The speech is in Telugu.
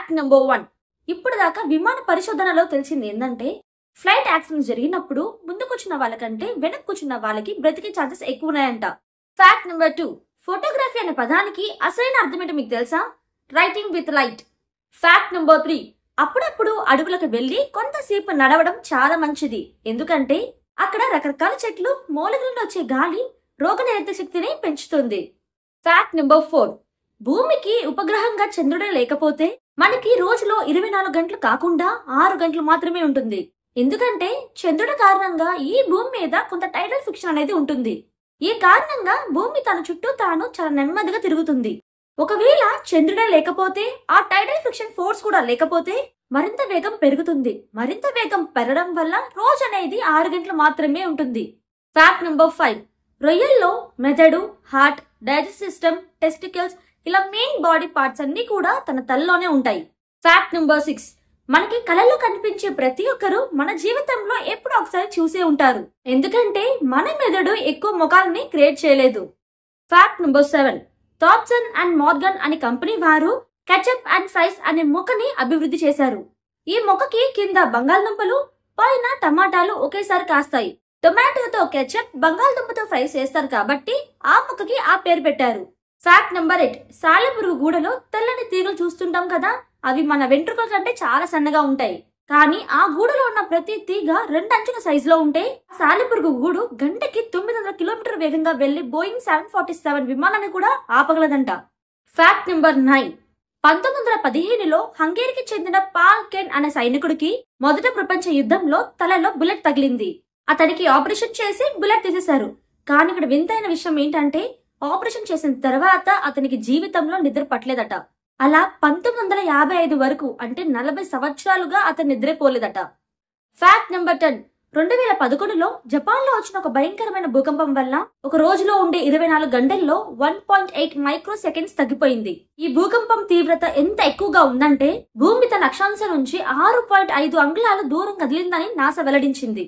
Fact number 1. ఇప్పుడు దాకా విమాన పరిశోధనలో తెలిసింది ఏంటంటే ఫ్లైట్ యాక్సిడెంట్స్ జరిగినప్పుడు ముందు కూర్చున్న వాళ్ళకంటే వెనక కూర్చున్న వాళ్ళకి బ్రతికే ఛాన్సెస్ ఎక్కువ ఉన్నాయంట. Fact number 2. ఫోటోగ్రఫీ అనే పదానికి అసలైన అర్థం ఏంటో మీకు తెలుసా? Writing with light. Fact number 3. అప్పుడప్పుడు అడవులకు వెళ్లి కొంతసేపు నడవడం చాలా మంచిది. ఎందుకంటే అక్కడ రకరకాల చెట్లు, మూలికల నుండి వచ్చే గాలి రోగనిరోధక శక్తిని పెంచుతుంది. Fact number 4. భూమికి ఉపగ్రహంగా చంద్రుడే లేకపోతే మనకి రోజులో 24 గంటలు కాకుండా 6 గంటలు మాత్రమే ఉంటుంది. ఎందుకంటే చంద్రుడి కారణంగా ఈ భూమి మీద కొంత టైడల్ ఫిక్షన్ అనేది ఉంటుంది. ఈ కారణంగా భూమి తన చుట్టూ తాను చాలా నెమ్మదిగా తిరుగుతుంది. ఒకవేళ చంద్రుడే లేకపోతే ఆ టైడల్ ఫిక్షన్ ఫోర్స్ కూడా లేకపోతే మరింత వేగం పెరుగుతుంది. మరింత వేగం పెరగడం వల్ల రోజు అనేది 6 గంటలు మాత్రమే ఉంటుంది. Fact number 5. రొయ్యల్లో మెదడు, హార్ట్, డైజెస్ట్ సిస్టమ్, టెస్టికల్స్ ఇలా మెయిన్ బాడీ పార్ట్స్ అన్ని కూడా తన తలలోనే ఉంటాయి. Fact number 6. మనకి కళలో కనిపించే ప్రతి ఒక్కరు మన జీవితంలో ఎప్పుడో ఒకసారి చూసే ఉంటారు. ఎందుకంటే మన మెదడు ఎక్కువ ముఖాలని క్రియేట్ చేయలేదు. Fact number 7. Thomson and Morgan అనే కంపెనీ వారు కెచప్ అండ్ ఫ్రైస్ అనే మొక్కని అభివృద్ధి చేశారు. ఈ మొక్కకి కింద బంగాళదుంపలు, పైన టమాటాలు ఒకేసారి కాస్తాయి. టొమాటోతో కెచప్, బంగాళదుంపతో ఫ్రైస్ చేస్తారు కాబట్టి ఆ మొక్కకి ఆ పేరు పెట్టారు. Fact number 8. సాలెపురుగు గూడలో తెల్లని తీగలు చూస్తుంటాం కదా, అవి మన వెంట్రుకల కంటే చాలా సన్నగా ఉంటాయి. కానీ ఆ గూడలో ఉన్న ప్రతి తీగ 2 అంచుల సైజులో ఉంటే సాలెపురుగు గూడు గంటకి 900 కిలోమీటర్ వేగంగా వెళ్లి బోయింగ్ 747 విమానాన్ని కూడా ఆపగలదంట. Fact number 9. 1915లో హంగేరీకి చెందిన పాల్ కెన్ అనే సైనికుడికి మొదటి ప్రపంచ యుద్ధంలో తలలో బుల్లెట్ తగిలింది. అతనికి ఆపరేషన్ చేసి బుల్లెట్ తీసేశారు. కానీ ఇక్కడ వింతైన విషయం ఏంటంటే ఆపరేషన్ చేసిన తర్వాత అతనికి జీవితంలో నిద్ర పట్టలేదట. అలా 1955 వరకు అంటే 40 సంవత్సరాలుగా అతను నిద్రపోలేదట. Fact number 10. 2011లో జపాన్ లో వచ్చిన ఒక భయంకరమైన భూకంపం వల్ల ఒక రోజులో ఉండే 24 గంటల్లో 1.8 మైక్రో సెకండ్స్ తగ్గిపోయింది. ఈ భూకంపం తీవ్రత ఎంత ఎక్కువగా ఉందంటే భూమి తన అక్షాంశం నుంచి 6.5 అంగుళాల దూరం కదిలిందని నాసా వెల్లడించింది.